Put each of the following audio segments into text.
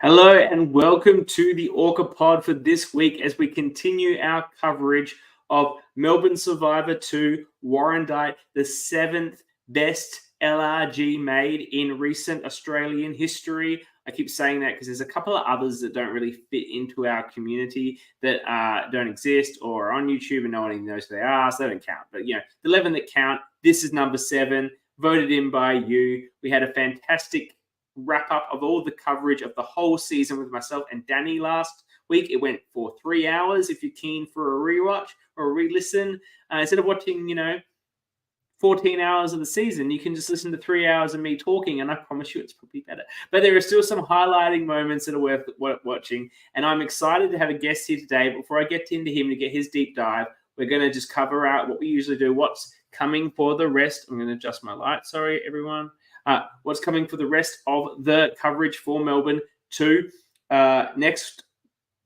Hello and welcome to the ORCA pod for this week as we continue our coverage of Melbourne Survivor 2 Warrandyte, the 7th best LRG made in recent Australian history. I keep saying that because there's a couple of others that don't really fit into our community that don't exist or are on YouTube and no one even knows who they are, so they don't count. But, the 11 that count, this is number 7, voted in by you. We had a fantastic wrap up of all the coverage of the whole season with myself and Danny last week. It went for 3 hours. If you're keen for a rewatch or a re-listen, instead of watching, 14 hours of the season, you can just listen to 3 hours of me talking, and I promise you it's probably better. But there are still some highlighting moments that are worth watching, and I'm excited to have a guest here today. Before I get into him to get his deep dive, we're going to just cover out what we usually do, what's coming for the rest. I'm going to adjust my light. Sorry, everyone. What's coming for the rest of the coverage for Melbourne 2. Next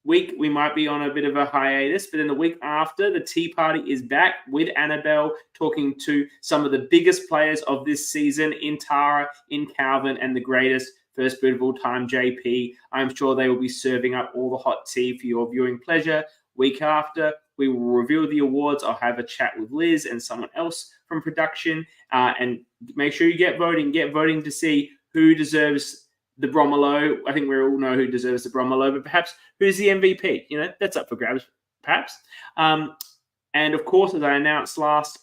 week, we might be on a bit of a hiatus, but in the week after, the Tea Party is back with Annabelle, talking to some of the biggest players of this season in Tara, in Calvin, and the greatest first boot of all time, JP. I'm sure they will be serving up all the hot tea for your viewing pleasure. Week after, we will reveal the awards. I'll have a chat with Liz and someone else from production, and make sure you get voting. Get voting to see who deserves the Bromelo. I think we all know who deserves the Bromelo, but perhaps who's the MVP? That's up for grabs, perhaps. And of course, as I announced last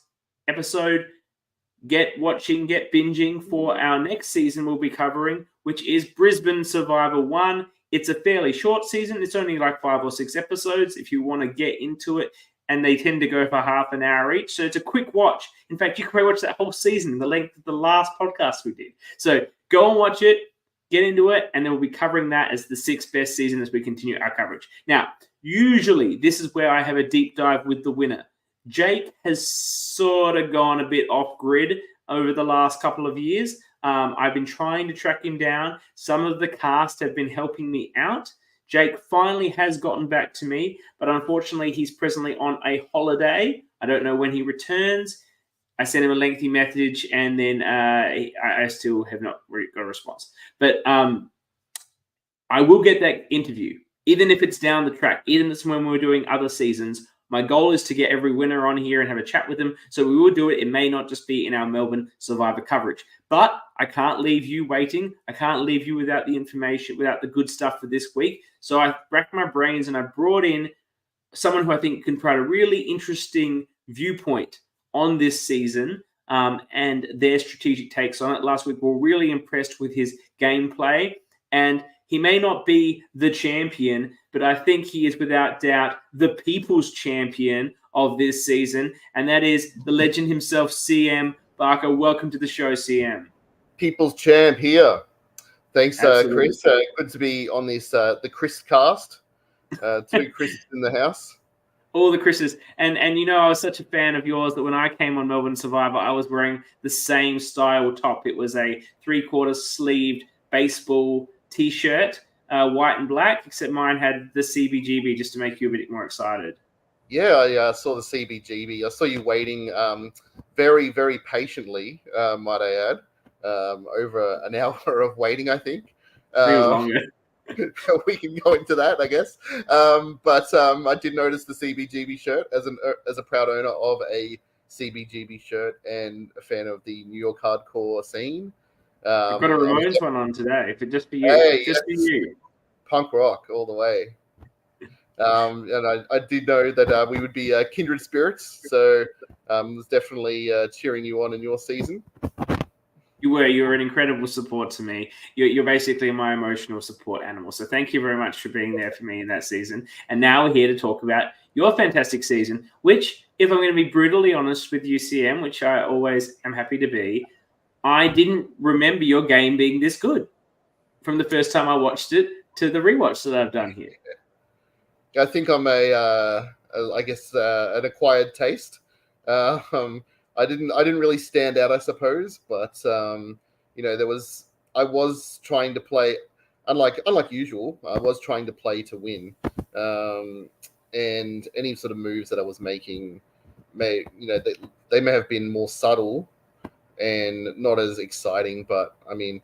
episode, get watching, get binging for our next season we'll be covering, which is Brisbane Survivor 1. It's a fairly short season. It's only like 5 or 6 episodes if you want to get into it, and they tend to go for half an hour each. So it's a quick watch. In fact, you can probably watch that whole season, the length of the last podcast we did. So go and watch it, get into it, and then we'll be covering that as the 6th best season as we continue our coverage. Now, usually this is where I have a deep dive with the winner. Jake has sort of gone a bit off grid over the last couple of years. I've been trying to track him down. Some of the cast have been helping me out. Jake finally has gotten back to me, but unfortunately, he's presently on a holiday. I don't know when he returns. I sent him a lengthy message, and then I still have not got a response. But I will get that interview, even if it's down the track, even if it's when we're doing other seasons. My goal is to get every winner on here and have a chat with them. So we will do it. It may not just be in our Melbourne Survivor coverage. But I can't leave you waiting. I can't leave you without the information, without the good stuff for this week. So I racked my brains and I brought in someone who I think can provide a really interesting viewpoint on this season and their strategic takes on it. Last week, we were really impressed with his gameplay. And he may not be the champion, but I think he is without doubt the people's champion of this season, and that is the legend himself, CM Barca. Welcome to the show, CM. People's champ here. Thanks, Chris. Good to be on this, the Chris cast. 2 Chris's in the house. All the Chris's. And I was such a fan of yours that when I came on Melbourne Survivor, I was wearing the same style top. It was a 3/4 sleeved baseball T-shirt, white and black, except mine had the CBGB just to make you a bit more excited. Yeah, I saw the CBGB. I saw you waiting very, very patiently, might I add, over an hour of waiting, I think. Longer. We can go into that, I guess. But I did notice the CBGB shirt as a proud owner of a CBGB shirt and a fan of the New York hardcore scene. I've got a Ramones one on today, but just for you. Hey, just for you. Punk rock all the way. And I did know that we would be kindred spirits, so was definitely cheering you on in your season. You were an incredible support to me. You're basically my emotional support animal. So thank you very much for being there for me in that season. And now we're here to talk about your fantastic season, which, if I'm going to be brutally honest with you, CM, which I always am happy to be, I didn't remember your game being this good from the first time I watched it to the rewatch that I've done here. I think I'm an acquired taste. I didn't really stand out, I suppose, but I was trying to play, unlike usual. I was trying to play to win, and any sort of moves that I was making they may have been more subtle and not as exciting, but I mean,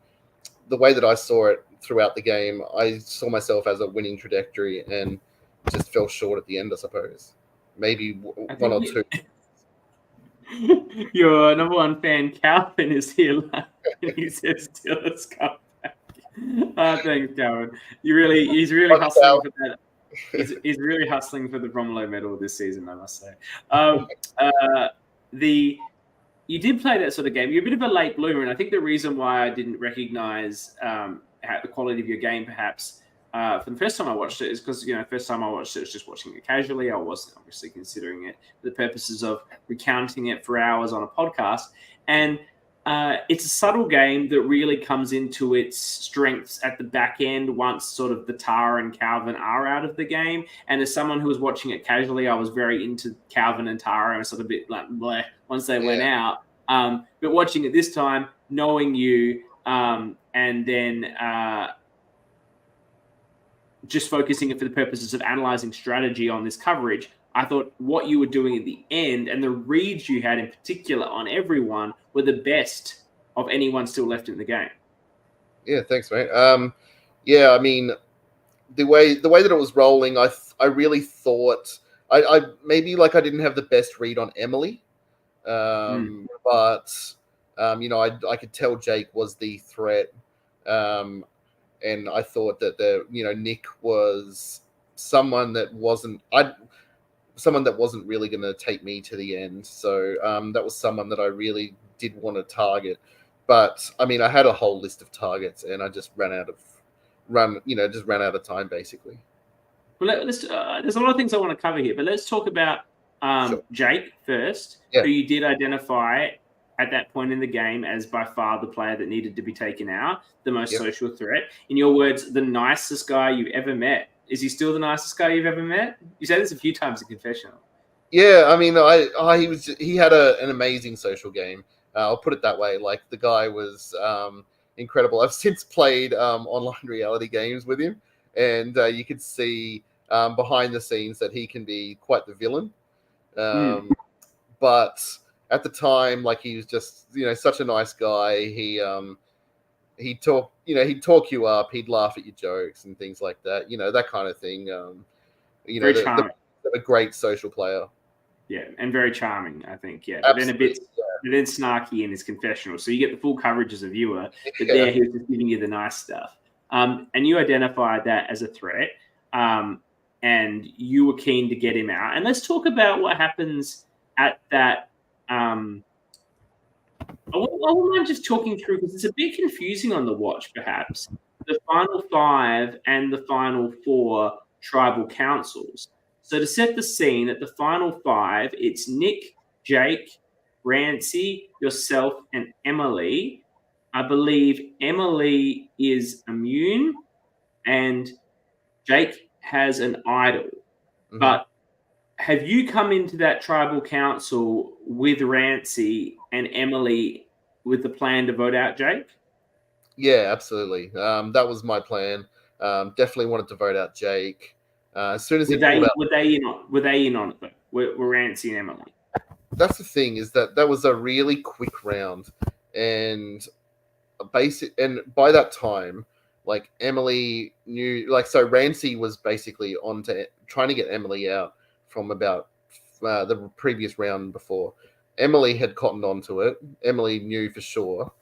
the way that I saw it throughout the game, I saw myself as a winning trajectory and just fell short at the end, I suppose. Maybe one or two. Your number one fan, Calvin, is here. He says, "Still, let's come back." Thanks, Calvin. He's really hustling for that. He's really hustling for the Romulo medal this season, I must say. You did play that sort of game. You're a bit of a late bloomer, and I think the reason why I didn't recognize the quality of your game, perhaps, for the first time I watched it, is because first time I watched it was just watching it casually. I wasn't obviously considering it for the purposes of recounting it for hours on a podcast. And it's a subtle game that really comes into its strengths at the back end once sort of the Tara and Calvin are out of the game. And as someone who was watching it casually, I was very into Calvin and Tara and sort of a bit like bleh once they went out. But watching it this time, knowing you, and then just focusing it for the purposes of analyzing strategy on this coverage, I thought what you were doing at the end and the reads you had in particular on everyone were the best of anyone still left in the game. Yeah, thanks, mate. Yeah, I mean, the way that it was rolling, I really thought I maybe like I didn't have the best read on Emily, but I could tell Jake was the threat, and I thought that Nick was someone that wasn't really going to take me to the end. So that was someone that I really did want to target. But I mean, I had a whole list of targets, and I just ran out of time, basically. Well, there's a lot of things I want to cover here, but let's talk about Sure. Jake first, who you did identify at that point in the game as by far the player that needed to be taken out, the most social threat. In your words, the nicest guy you've ever met. Is he still the nicest guy you've ever met? You said this a few times in confessional. Yeah, I mean, he had an amazing social game. I'll put it that way. Like, the guy was incredible. I've since played online reality games with him, and you could see behind the scenes that he can be quite the villain. But at the time, like, he was just such a nice guy. He'd talk you up. He'd laugh at your jokes and things like that. That kind of thing. Very charming. A great social player. Yeah, and very charming, I think. Yeah, but then a bit, but then snarky in his confessional. So you get the full coverage as a viewer, but there he was just giving you the nice stuff. And you identified that as a threat, and you were keen to get him out. And let's talk about what happens at that. I wouldn't mind just talking through, because it's a bit confusing on the watch, perhaps, the final 5 and the final 4 tribal councils. So to set the scene, at the final 5, it's Nick, Jake, Rancy, yourself, and Emily. I believe Emily is immune and Jake has an idol. Mm-hmm. But have you come into that tribal council with Rancy and Emily with the plan to vote out Jake? Yeah, absolutely. That was my plan. Definitely wanted to vote out Jake. As soon as were they in on it though? Were Rancy and Emily? That's the thing, is that was a really quick round, and by that time, like, Emily knew, like, so Rancy was basically on to trying to get Emily out from about the previous round before. Emily had cottoned onto it. Emily knew for sure,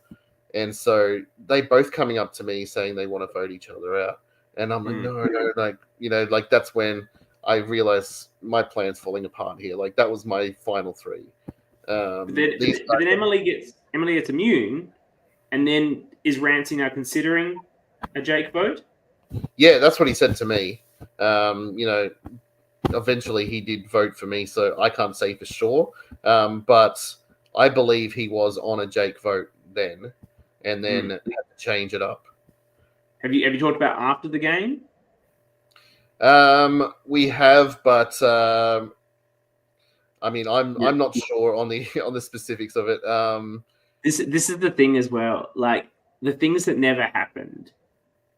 and so they both coming up to me saying they want to vote each other out. And I'm like, no, like, that's when I realized my plan's falling apart here. Like, that was my final 3. But then Emily gets immune, and then is Rancy now considering a Jake vote? Yeah, that's what he said to me. Eventually he did vote for me, so I can't say for sure. But I believe he was on a Jake vote then, and then had to change it up. Have you talked about after the game? We have, but I mean, I'm not sure on the specifics of it. This is the thing as well. Like, the things that never happened,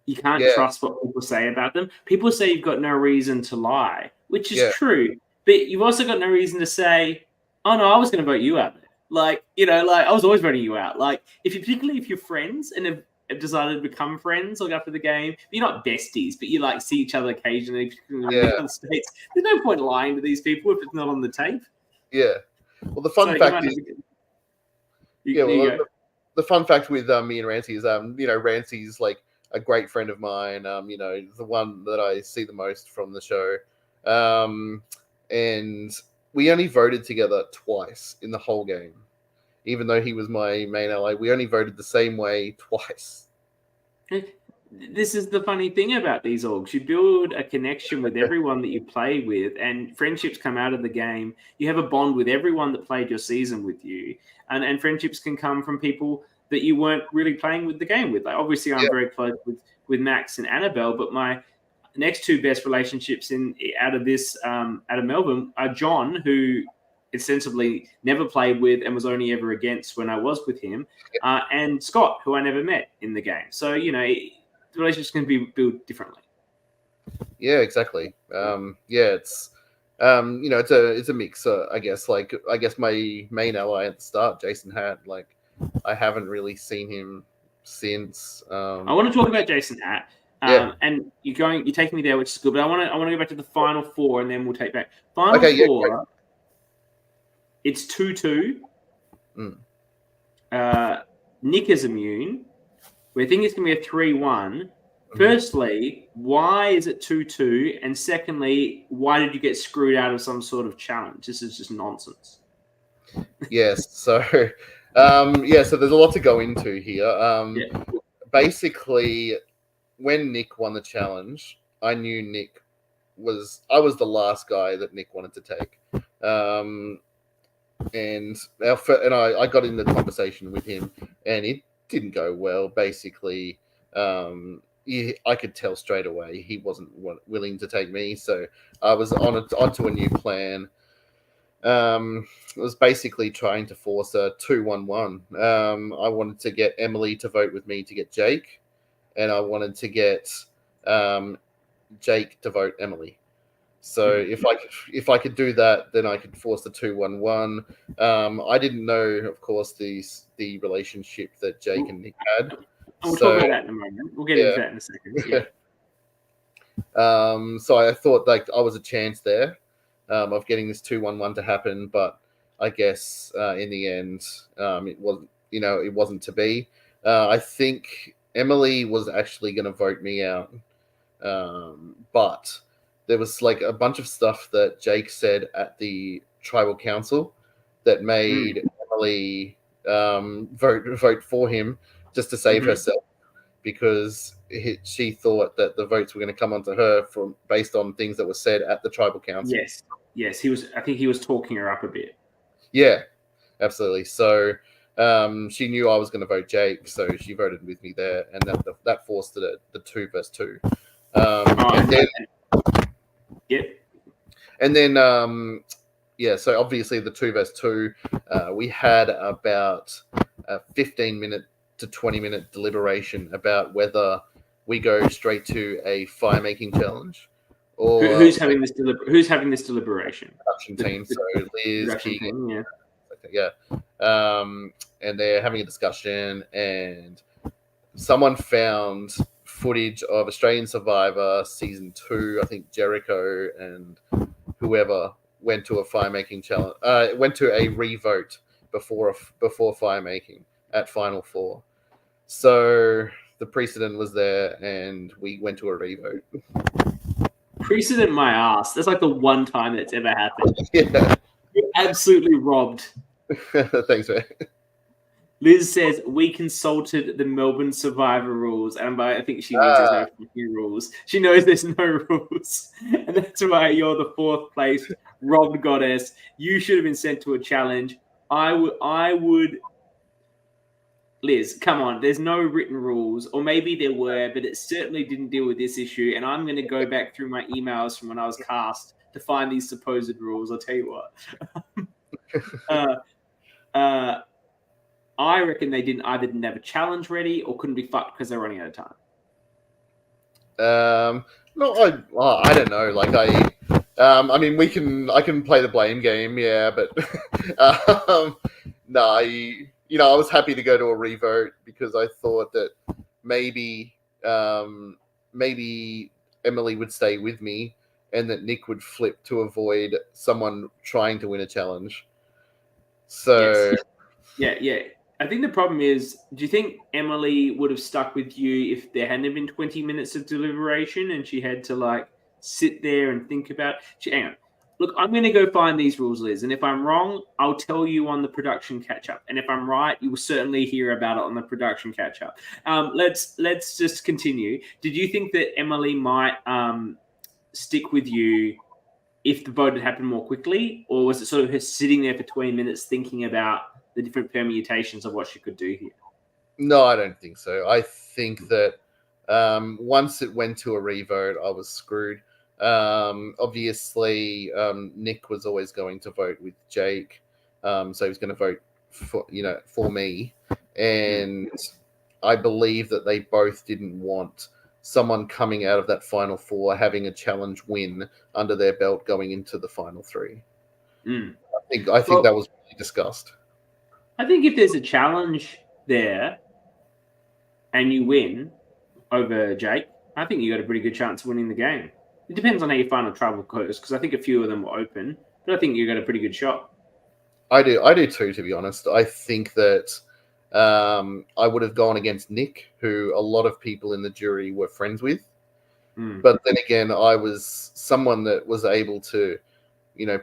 you can't trust what people say about them. People say you've got no reason to lie, which is true, but you've also got no reason to say, "Oh no, I was going to vote you out." Like, I was always voting you out. Like, particularly if you're friends and have decided to become friends like after the game. You're not besties, but you like see each other occasionally in the other states. There's no point lying to these people if it's not on the tape. Yeah. Well, the fun fact is, the fun fact with me and Rancy is, Rancy's like a great friend of mine. The one that I see the most from the show, and we only voted together twice in the whole game. Even though he was my main ally, we only voted the same way twice. This is the funny thing about these orgs. You build a connection with everyone that you play with, and friendships come out of the game. You have a bond with everyone that played your season with you, and friendships can come from people that you weren't really playing with the game with. Like, obviously, I'm very close with Max and Annabelle, but my next two best relationships out of Melbourne are John, who ostensibly never played with and was only ever against when I was with him, and Scott, who I never met in the game. So, the relationships can be built differently. Yeah, exactly. It's it's a mix. I guess my main ally at the start, Jason Hatt, like I haven't really seen him since. I want to talk about Jason Hatt. And you're taking me there, which is good. But I want to go back to the final four, and then we'll take back final four. Yeah, it's 2-2. Nick is immune. We think it's going to be a 3-1. Firstly, why is it 2-2? And secondly, why did you get screwed out of some sort of challenge? This is just nonsense. Yes. So, so there's a lot to go into here. Basically, when Nick won the challenge, I knew I was the last guy that Nick wanted to take. And I got in the conversation with him, and it didn't go well. Basically, I could tell straight away he wasn't willing to take me, so I was onto a new plan. It was basically trying to force a 2-1-1. I wanted to get Emily to vote with me to get Jake, and I wanted to get Jake to vote Emily. So if I could do that, then I could force the 2-1-1. I didn't know, of course, the relationship that Jake and Nick had. We'll talk about that in a moment. We'll get into that in a second. Yeah. So I thought like I was a chance there of getting this 2-1-1 to happen, but I guess in the end it wasn't. It wasn't to be. I think Emily was actually going to vote me out, but there was like a bunch of stuff that Jake said at the tribal council that made Emily vote for him just to save herself, because she thought that the votes were going to come onto her based on things that were said at the tribal council. Yes, I think he was talking her up a bit. Yeah, absolutely. So she knew I was going to vote Jake, so she voted with me there, and that forced the 2 versus 2. And then, so obviously the 2 versus 2, we had about a 15-minute to 20-minute deliberation about whether we go straight to a fire-making challenge or who's having this deliberation. Production team, so Liz, Keegan, and they're having a discussion, and someone found footage of Australian Survivor season 2. I think Jericho and whoever went to a fire-making challenge, went to a revote before fire-making at Final Four. So the precedent was there, and we went to a revote. Precedent my ass. That's like the one time that's ever happened. Yeah. You're absolutely robbed. Thanks, man. Liz says, we consulted the Melbourne Survivor rules. And I think she means there's no fucking rules. She knows there's no rules. And that's why you're the 4th place robbed goddess. You should have been sent to a challenge. I would... Liz, come on. There's no written rules. Or maybe there were, but it certainly didn't deal with this issue. And I'm going to go back through my emails from when I was cast to find these supposed rules. I'll tell you what. I reckon they didn't have a challenge ready or couldn't be fucked because they're running out of time. No, I don't know. Like I mean, I can play the blame game, yeah, but no, I was happy to go to a revote because I thought that maybe maybe Emily would stay with me, and that Nick would flip to avoid someone trying to win a challenge. So yeah. I think the problem is, do you think Emily would have stuck with you if there hadn't been 20 minutes of deliberation and she had to like sit there and think about? Hang on. Look, I'm going to go find these rules, Liz, and if I'm wrong, I'll tell you on the production catch-up. And if I'm right, you will certainly hear about it on the production catch-up. Let's just continue. Did you think that Emily might stick with you if the vote had happened more quickly, or was it sort of her sitting there for 20 minutes thinking about the different permutations of what she could do here? No, I don't think so. I think that once it went to a revote, I was screwed. Obviously, Nick was always going to vote with Jake, so he was going to vote for me, and I believe that they both didn't want someone coming out of that final four having a challenge win under their belt going into the final three. I think that was really discussed. I think if there's a challenge there and you win over Jake, I think you got a pretty good chance of winning the game. It depends on how your final travel goes, because I think a few of them were open, but I think you got a pretty good shot. I do too, to be honest. I think that I would have gone against Nick, who a lot of people in the jury were friends with. But then again, I was someone that was able to,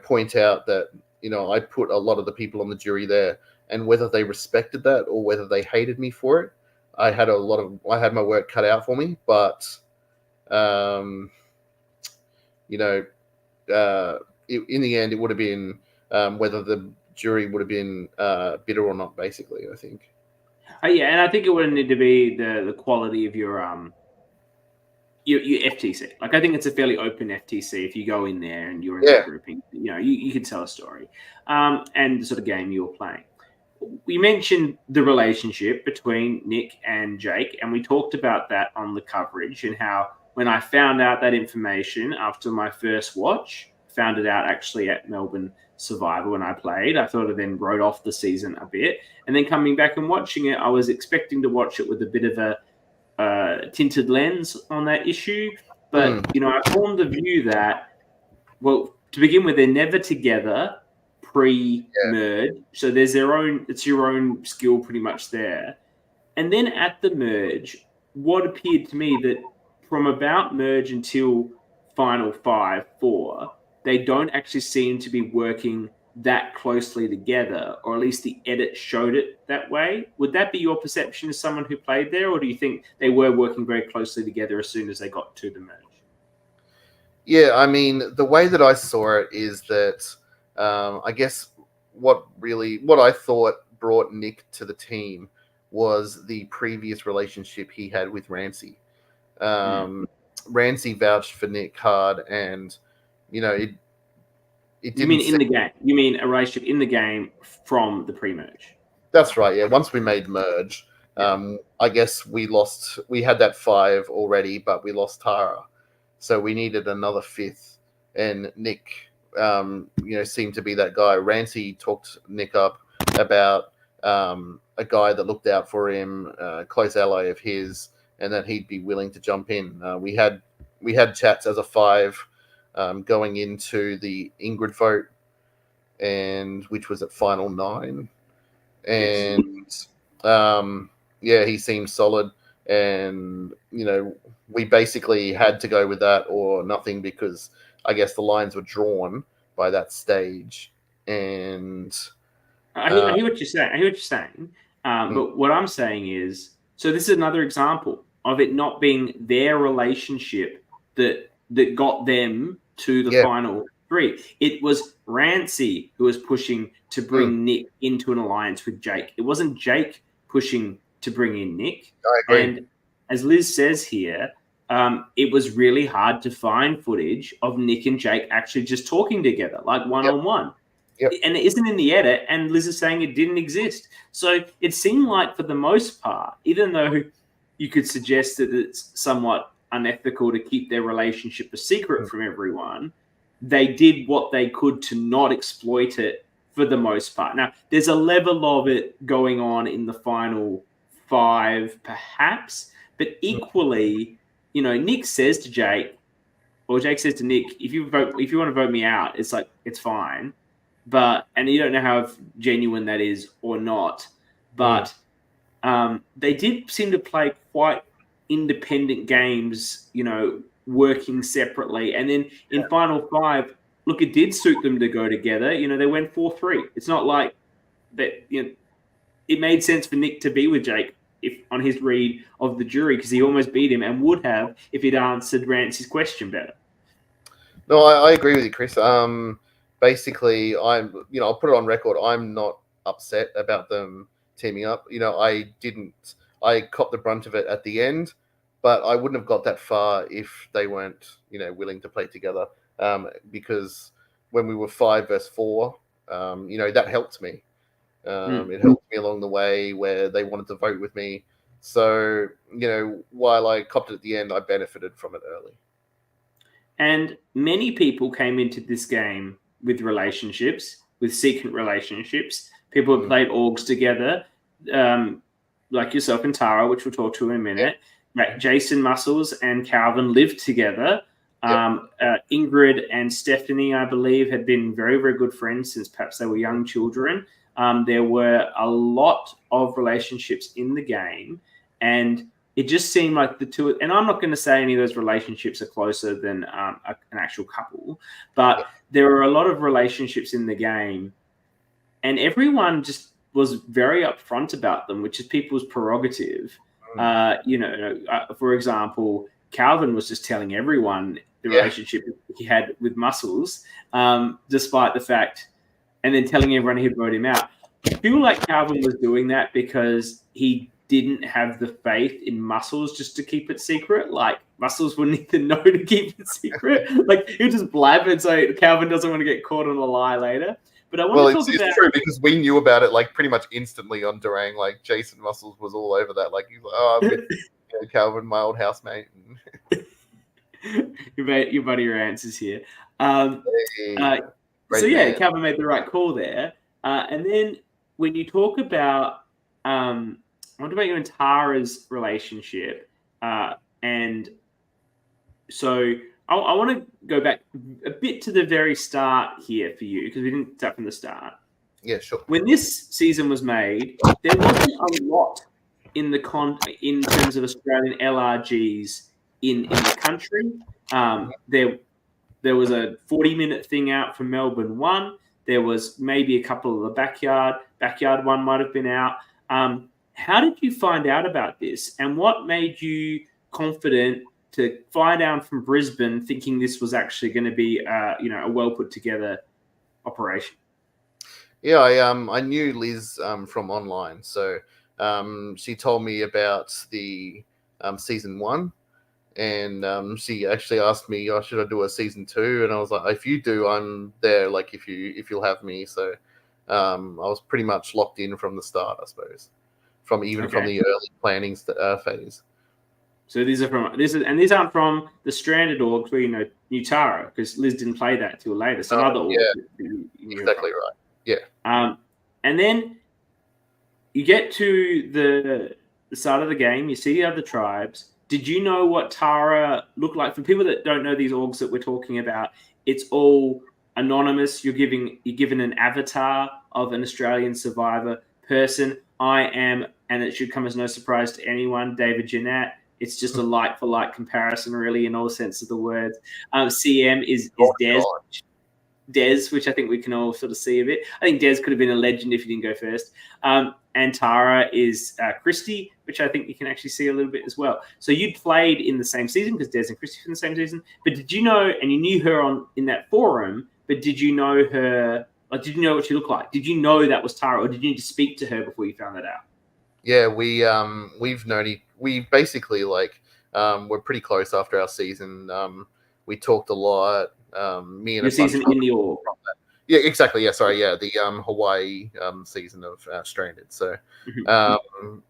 point out that, I put a lot of the people on the jury there, and whether they respected that or whether they hated me for it, I had my work cut out for me. But, in the end, it would have been whether the jury would have been bitter or not, basically, I think. Yeah, and I think it would need to be the quality of your FTC. Like, I think it's a fairly open FTC if you go in there and you're in that grouping. You can tell a story and the sort of game you're playing. We mentioned the relationship between Nick and Jake, and we talked about that on the coverage and how when I found out that information after my first watch, found it out actually at Melbourne Survivor when I played, I thought I then wrote off the season a bit. And then coming back and watching it, I was expecting to watch it with a bit of a tinted lens on that issue. But, I formed the view that, well, to begin with, they're never together pre-merge. So there's it's your own skill pretty much there. And then at the merge, what appeared to me that from about merge until final 5-4, they don't actually seem to be working that closely together, or at least the edit showed it that way. Would that be your perception as someone who played there, or do you think they were working very closely together as soon as they got to the merge? Yeah, I mean, the way that I saw it is that I guess what I thought brought Nick to the team was the previous relationship he had with Rancy. Rancy vouched for Nick hard, and it didn't. You mean in the game? You mean a relationship in the game from the pre-merge? That's right. Yeah. Once we made merge, I guess we had that 5 already, but we lost Tara, so we needed another 5th, and Nick, seemed to be that guy. Rancy talked Nick up about a guy that looked out for him, a close ally of his, and that he'd be willing to jump in. We had chats as a 5 going into the Ingrid vote, and which was at final 9, and he seemed solid, and we basically had to go with that or nothing, because I guess the lines were drawn by that stage. And I hear what you're saying. But what I'm saying is, so this is another example of it not being their relationship that got them to the final 3. It was Rancy who was pushing to bring Nick into an alliance with Jake. It wasn't Jake pushing to bring in Nick. I agree. And as Liz says here, it was really hard to find footage of Nick and Jake actually just talking together, like one-on-one. Yep. And it isn't in the edit, and Liz is saying it didn't exist. So it seemed like, for the most part, even though you could suggest that it's somewhat unethical to keep their relationship a secret from everyone, they did what they could to not exploit it for the most part. Now, there's a level of it going on in the final 5, perhaps, But equally, Nick says to Jake, or Jake says to Nick, if you want to vote me out, it's like, it's fine. And you don't know how genuine that is or not. But they did seem to play quite independent games, working separately. And then in Final Five, look, it did suit them to go together. They went 4-3. It's not like that, it made sense for Nick to be with Jake on his read of the jury, because he almost beat him and would have if he'd answered Rance's question better. No, I agree with you, Chris. Basically, I'll put it on record. I'm not upset about them teaming up. I copped the brunt of it at the end, but I wouldn't have got that far if they weren't, willing to play together. Because when we were 5 versus 4, that helped me. It helped me along the way where they wanted to vote with me. So, while I copped it at the end, I benefited from it early. And many people came into this game with relationships, with secret relationships. People have played orgs together, like yourself and Tara, which we'll talk to in a minute. Yep. Jason Muscles and Calvin lived together. Ingrid and Stephanie, I believe, had been very, very good friends since perhaps they were young children. There were a lot of relationships in the game, and it just seemed like the two, and I'm not going to say any of those relationships are closer than an actual couple, but there were a lot of relationships in the game, and everyone just was very upfront about them, which is people's prerogative. For example, Calvin was just telling everyone the relationship he had with Muscles, despite the fact, and then telling everyone he'd vote him out. I feel like Calvin was doing that because he didn't have the faith in Muscles just to keep it secret. Like, Muscles wouldn't even know to keep it secret. Like, he would just blab it so Calvin doesn't want to get caught on a lie later. But I want to talk about... It's true, because we knew about it, like, pretty much instantly on Durang. Like, Jason Muscles was all over that. Like, he's like, I'm with Calvin, my old housemate. Your buddy Rance is here. Calvin made the right call there. And then when you talk about... I want to about you and Tara's relationship. And so I want to go back a bit to the very start here for you, because we didn't start from the start. Yeah, sure. When this season was made, there wasn't a lot in terms of Australian LRGs in the country. There was a 40-minute thing out from Melbourne 1. There was maybe a couple of the backyard one might have been out. How did you find out about this, and what made you confident to fly down from Brisbane thinking this was actually going to be a well put together operation? Yeah, I knew Liz from online, so she told me about the season 1, and she actually asked me, should I do a season 2? And I was like, if you do, I'm there. Like, if you'll have me. So I was pretty much locked in from the start, I suppose. From the early planning phase. So these aren't from the stranded orgs where New Tara, because Liz didn't play that till later. Some other orgs. Yeah, exactly right. Yeah. And then you get to the start of the game. You see the other tribes. Did you know what Tara looked like? For people that don't know these orgs that we're talking about, it's all anonymous. You're given an avatar of an Australian survivor person. I am, and it should come as no surprise to anyone, David Jeanette. It's just a like-for-like comparison, really, in all sense of the words. CM is Des, which I think we can all sort of see a bit. I think Des could have been a legend if he didn't go first. And Tara is Christy, which I think you can actually see a little bit as well. So you'd played in the same season, because Des and Christy were in the same season. But did you know, and you knew her in that forum, but did you know her... Like, did you know what she looked like? Did you know that was Tara, or did you need to speak to her before you found that out? Yeah, we've known we basically we're pretty close after our season. We talked a lot. Me and your season in the org. Yeah, exactly. Yeah, sorry. Yeah, the Hawaii season of Stranded. So,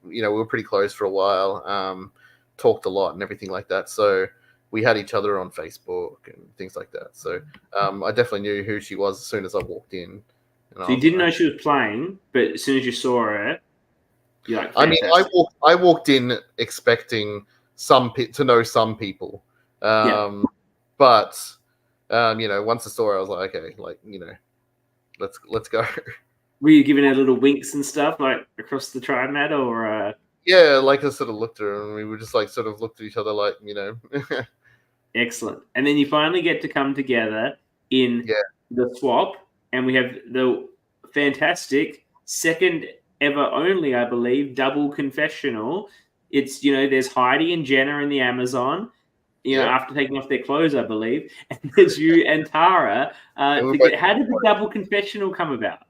we were pretty close for a while. Talked a lot and everything like that. So we had each other on Facebook and things like that. So I definitely knew who she was as soon as I walked in. So you didn't know she was playing, but as soon as you saw her, you're like, fantastic. I mean, I walked in expecting to know some people. But once I saw her, I was like, okay, like, let's go. Were you giving her little winks and stuff like across the tri mat, or? Yeah, like I sort of looked at her, and we were just like sort of looked at each other, like Excellent. And then you finally get to come together in the swap, and we have the fantastic second ever only, I believe, double confessional. It's, there's Heidi and Jenna in the Amazon, after taking off their clothes, I believe. And there's you and Tara. How did the double confessional come about?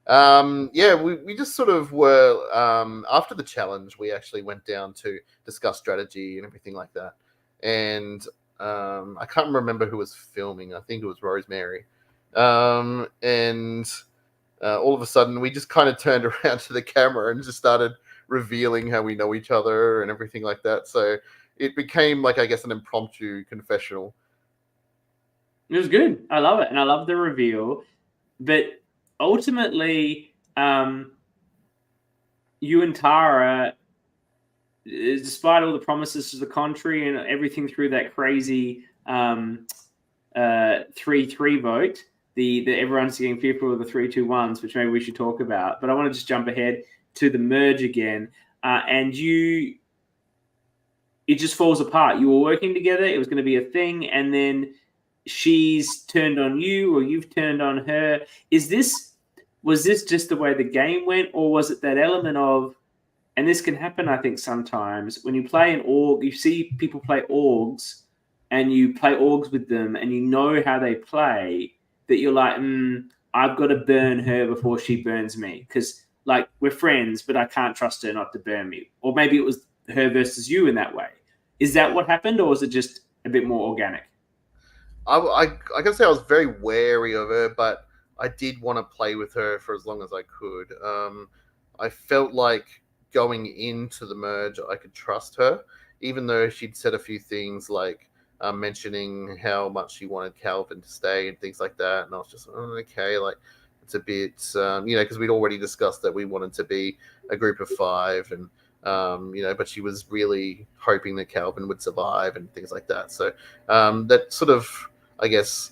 We just sort of were, after the challenge, we actually went down to discuss strategy and everything like that. And I can't remember who was filming. I think it was Rosemary. And all of a sudden, we just kind of turned around to the camera and just started revealing how we know each other and everything like that. So it became, like, I guess, an impromptu confessional. It was good. I love it. And I love the reveal. But ultimately, you and Tara, despite all the promises to the contrary and everything through that crazy 3-3 vote, the everyone's getting fearful of the 3-2-1s, which maybe we should talk about. But I want to just jump ahead to the merge again. And it just falls apart. You were working together. It was going to be a thing. And then she's turned on you, or you've turned on her. Was this just the way the game went, or was it that element of, and this can happen, I think, sometimes when you play an org, you see people play orgs, and you play orgs with them, and you know how they play, that you're like, I've got to burn her before she burns me, because, like, we're friends, but I can't trust her not to burn me. Or maybe it was her versus you in that way. Is that what happened, or was it just a bit more organic? I can say I was very wary of her, but I did want to play with her for as long as I could. I felt like going into the merge, I could trust her, even though she'd said a few things like mentioning how much she wanted Calvin to stay and things like that. And I was just, okay, like, it's a bit, because we'd already discussed that we wanted to be a group of 5, and but she was really hoping that Calvin would survive and things like that. So that sort of, I guess,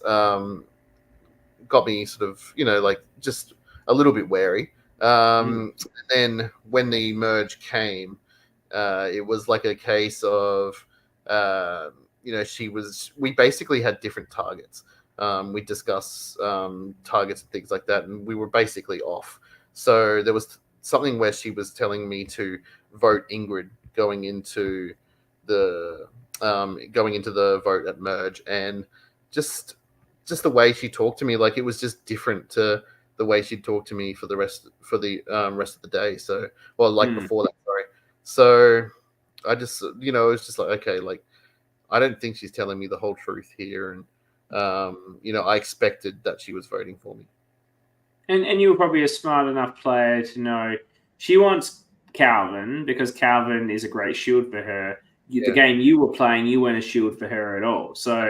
got me sort of, like, just a little bit wary. And then when the merge came, it was like a case of, we basically had different targets. We discussed targets and things like that, and we were basically off. So there was something where she was telling me to vote Ingrid going into the vote at merge, and just the way she talked to me, like, it was just different to the way she'd talked to me for the rest of the day. So, before that, sorry. So I just, it was just like, okay, like, I don't think she's telling me the whole truth here, and I expected that she was voting for me. And you were probably a smart enough player to know she wants Calvin because Calvin is a great shield for her. The game you were playing, you weren't a shield for her at all. So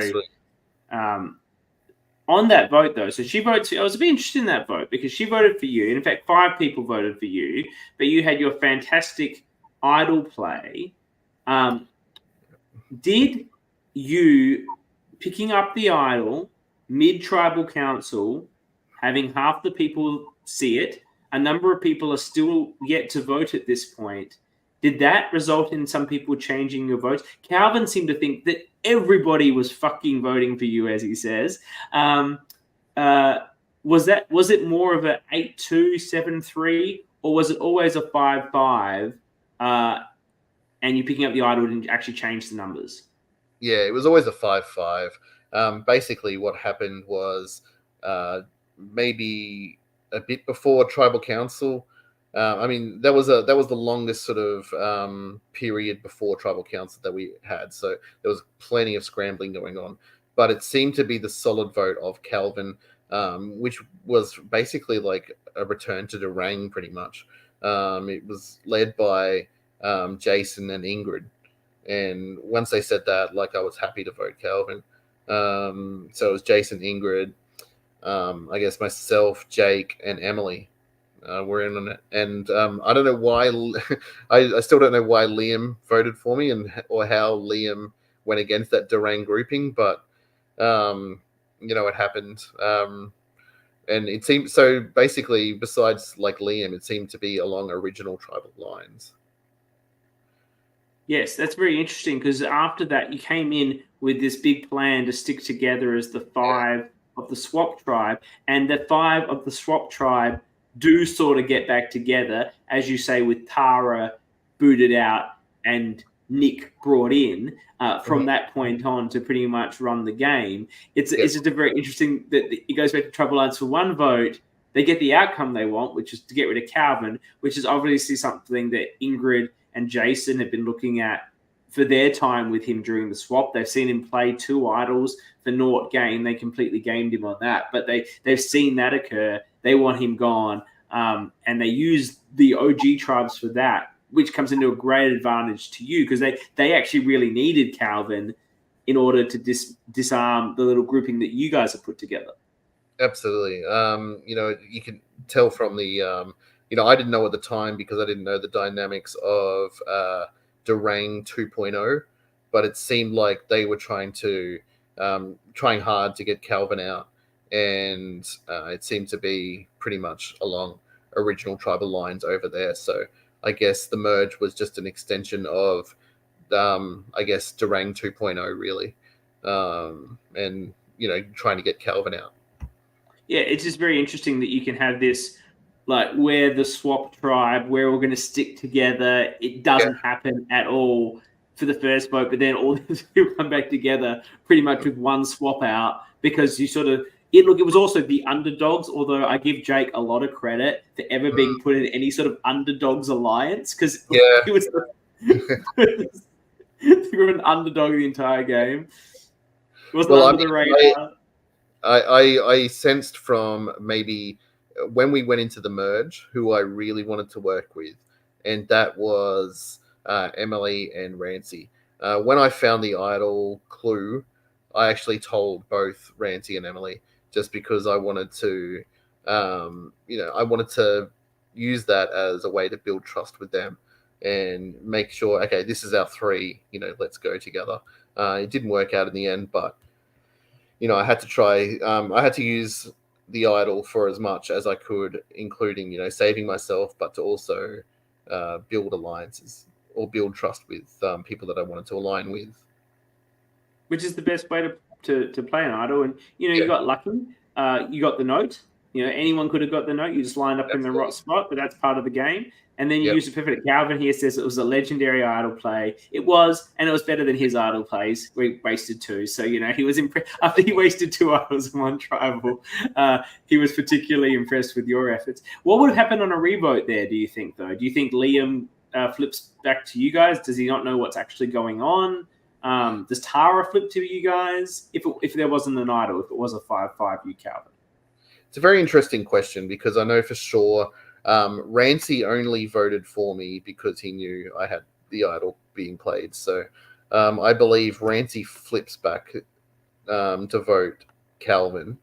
on that vote, though, so she votes. I was a bit interested in that vote because she voted for you. And in fact, 5 people voted for you, but you had your fantastic idol play. Did you picking up the idol mid-tribal council, having half the people see it, a number of people are still yet to vote at this point, did that result in some people changing your votes? Calvin seemed to think that everybody was fucking voting for you, as he says. Was it more of a 8-2, 7-3, or was it always a 5-5? And you picking up the idol didn't actually change the numbers? Yeah, it was always a 5-5. Basically, what happened was maybe a bit before tribal council. That was the longest sort of period before tribal council that we had. So there was plenty of scrambling going on, but it seemed to be the solid vote of Calvin, which was basically like a return to the Rang, pretty much. It was led by Jason and Ingrid, and once they said that, like, I was happy to vote Calvin. So it was Jason, Ingrid, I guess myself, Jake, and Emily. we're in on it, and I don't know why. I still don't know why Liam voted for me, or how Liam went against that Durang grouping, but it happened. And it seemed so. Basically, besides like Liam, it seemed to be along original tribal lines. Yes, that's very interesting because after that, you came in with this big plan to stick together as the 5 of the swap tribe, and the 5 of the swap tribe do sort of get back together, as you say, with Tara booted out and Nick brought in from that point on to pretty much run the game. It's just a very interesting that it goes back to tribal lines for one vote. They get the outcome they want, which is to get rid of Calvin, which is obviously something that Ingrid and Jason have been looking at for their time with him during the swap. They've seen him play 2 idols for naught game. They completely gamed him on that, but they've seen that occur. They want him gone, and they use the OG tribes for that, which comes into a great advantage to you because they actually really needed Calvin in order to disarm the little grouping that you guys have put together. Absolutely. You can tell from the I didn't know at the time because I didn't know the dynamics of Durang 2.0, but it seemed like they were trying hard to get Calvin out, and it seemed to be pretty much along original tribal lines over there. So I guess the merge was just an extension of, Durang 2.0, really, and trying to get Calvin out. Yeah, it's just very interesting that you can have this, like, we're the swap tribe, we're all going to stick together. It doesn't happen at all for the first vote, but then all these people come back together pretty much with one swap out because you sort of it was also the underdogs, although I give Jake a lot of credit for ever being put in any sort of underdogs alliance because he was they were an underdog the entire game. It wasn't under the radar. I sensed from maybe when we went into the merge who I really wanted to work with, and that was Emily and Rancy. When I found the idol clue, I actually told both Rancy and Emily just because I wanted to, I wanted to use that as a way to build trust with them and make sure, okay, this is our 3, let's go together. It didn't work out in the end, but I had to try. I had to use the idol for as much as I could, including saving myself, but to also build alliances or build trust with people that I wanted to align with. Which is the best way to play an idol, and you got lucky. You got the note. Anyone could have got the note. You just lined up in the right spot, but that's part of the game. And then you used a perfect. Calvin here says it was a legendary idol play. It was, and it was better than his idol plays. We wasted 2, so he was impressed after he wasted 2 idols in one tribal. He was particularly impressed with your efforts. What would happen on a revote there? Do you think though? Do you think Liam flips back to you guys? Does he not know what's actually going on? Does Tara flip to you guys if there wasn't an idol? If it was a 5-5, you Calvin. It's a very interesting question because I know for sure Rancy only voted for me because he knew I had the idol being played. So I believe Rancy flips back to vote Calvin,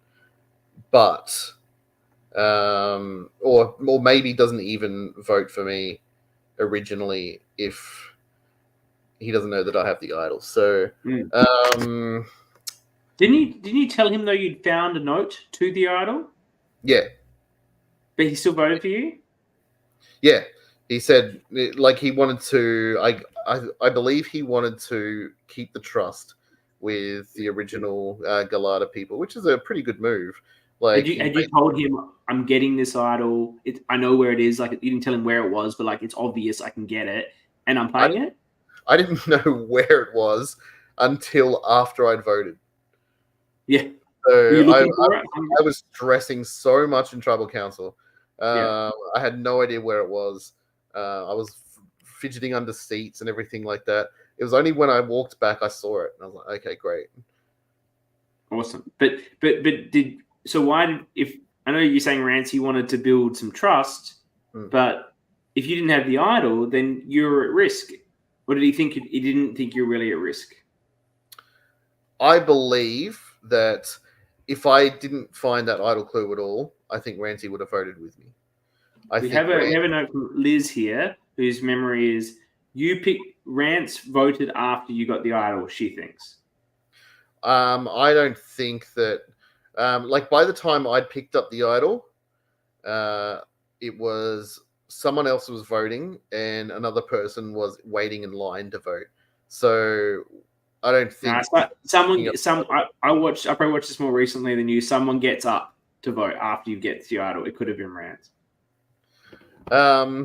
but or maybe doesn't even vote for me originally if he doesn't know that I have the idol. So didn't you tell him though you'd found a note to the idol? Yeah. But he still voted for you? Yeah. He said like he wanted to I believe he wanted to keep the trust with the original Galata people, which is a pretty good move. Like had you told him I'm getting this idol, I know where it is, like you didn't tell him where it was, but like it's obvious I can get it and I'm playing it? I didn't know where it was until after I'd voted. Yeah. So I was stressing so much in tribal council. I had no idea where it was. I was fidgeting under seats and everything like that. It was only when I walked back I saw it, and I was like, "Okay, great, awesome." But if I know you're saying Rancy wanted to build some trust, but if you didn't have the idol, then you're at risk. What did he think? He didn't think you're really at risk. I believe that if I didn't find that idol clue at all, I think Rancy would have voted with me. We have a note from Liz here, whose memory is you picked Rance voted after you got the idol. She thinks. I don't think that. Like by the time I'd picked up the idol, it was someone else was voting and another person was waiting in line to vote. So I don't think I probably watched this more recently than you. Someone gets up to vote after you get the idol. It could have been Rance. I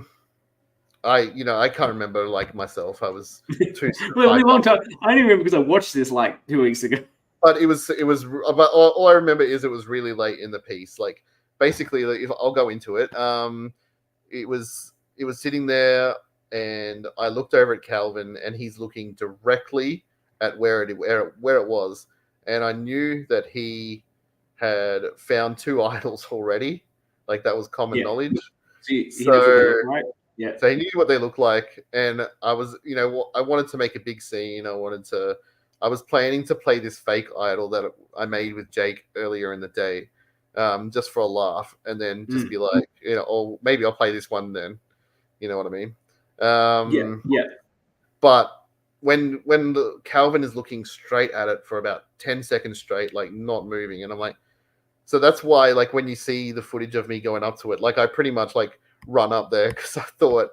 can't remember like myself. I was too well, a long time. I only remember because I watched this like 2 weeks ago. But it was but all I remember is it was really late in the piece. Like basically, if I'll go into it, it was sitting there, and I looked over at Calvin, and he's looking directly at where it was, and I knew that he had found 2 idols already. Like that was common knowledge. So right? Yeah. So he knew what they looked like, and I was, I wanted to make a big scene. I was planning to play this fake idol that I made with Jake earlier in the day, just for a laugh, and then just be like, or maybe I'll play this one then. You know what I mean? Yeah. But when Calvin is looking straight at it for about 10 seconds straight, like not moving, and I'm like, so that's why, like, when you see the footage of me going up to it, like I pretty much like run up there because I thought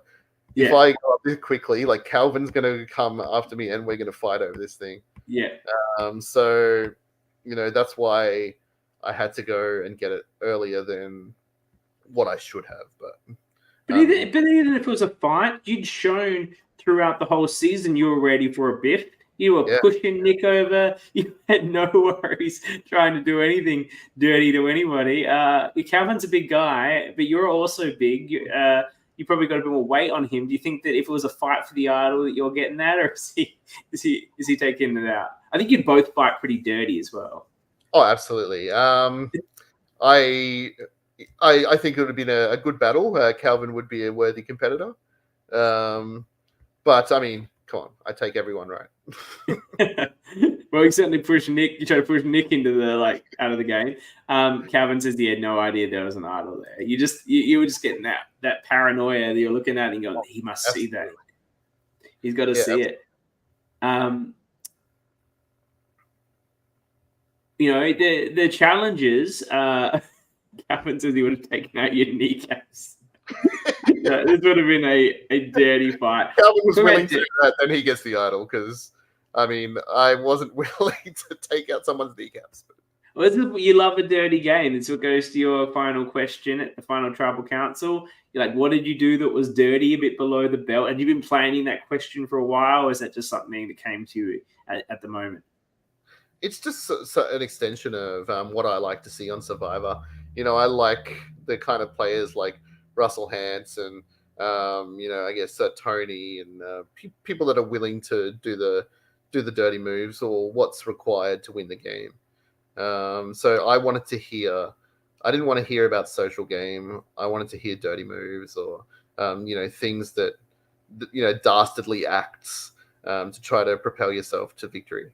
if I go up this quickly, like Calvin's gonna come after me and we're gonna fight over this thing. Yeah. So that's why I had to go and get it earlier than what I should have. But even if it was a fight, you'd shown throughout the whole season you were ready for a biff. You were pushing Nick over. You had no worries trying to do anything dirty to anybody. Calvin's a big guy, but you're also big. You probably got a bit more weight on him. Do you think that if it was a fight for the idol that you're getting that, or is he taking it out? I think you'd both fight pretty dirty as well. Oh, absolutely. I think it would have been a good battle. Calvin would be a worthy competitor. But I mean, come on, I take everyone right. Well, you certainly push Nick. You try to push Nick into the out of the game. Calvin says he had no idea there was an idol there. You were just getting that paranoia that you're looking at and going, he must see that. He's got to see it. The challenges. Calvin says he would have taken out your kneecaps. This would have been a dirty fight. Calvin was willing to do that, then he gets the idol because, I mean, I wasn't willing to take out someone's kneecaps. Well, you love a dirty game. This what goes to your final question at the final tribal council. You're like, what did you do that was dirty, a bit below the belt? Had you been planning that question for a while, or is that just something that came to you at the moment? It's just an extension of what I like to see on Survivor. I like the kind of players like Russell Hanson, I guess Tony, and people that are willing to do the dirty moves or what's required to win the game. So I wanted to hear. I didn't want to hear about social game. I wanted to hear dirty moves or things that dastardly acts to try to propel yourself to victory.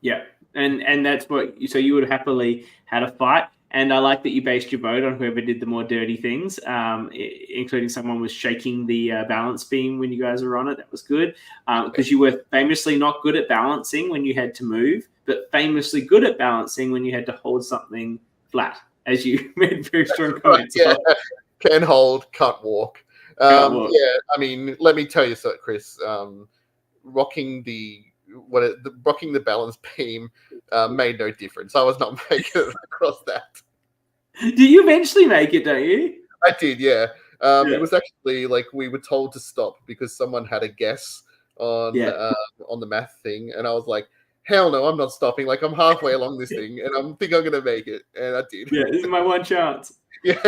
Yeah, and that's what. So you would have happily had a fight. And I like that you based your vote on whoever did the more dirty things, including someone was shaking the balance beam when you guys were on it. That was good because you were famously not good at balancing when you had to move, but famously good at balancing when you had to hold something flat, as you made very strong comments. Yeah, can hold, can't walk. Yeah, I mean, let me tell you so, Chris. Rocking the balance beam made no difference. I was not making it across that. Do you eventually make it, don't you? I did, yeah. It was actually like we were told to stop because someone had a guess on the math thing, and I was like, hell no, I'm not stopping. Like, I'm halfway along this thing, and I think I'm going to make it, and I did. Yeah, this is my one chance. Yeah.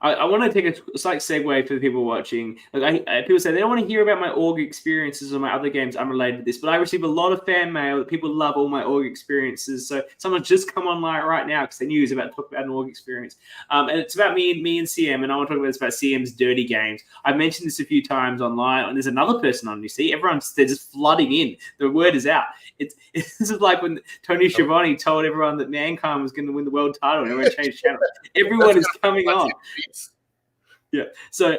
I I want to take a slight segue for the people watching. Like, people say they don't want to hear about my org experiences or my other games unrelated to this, but I receive a lot of fan mail that people love all my org experiences. So someone's just come online right now because they knew he was about to talk about an org experience. And it's about me and CM, and I want to talk about this about CM's dirty games. I've mentioned this a few times online, and there's another person on. You see, they're just flooding in. The word is out. This is like when Tony Schiavone told everyone that Mankind was going to win the world title, and everyone changed channel. Everyone is coming on. Yeah. So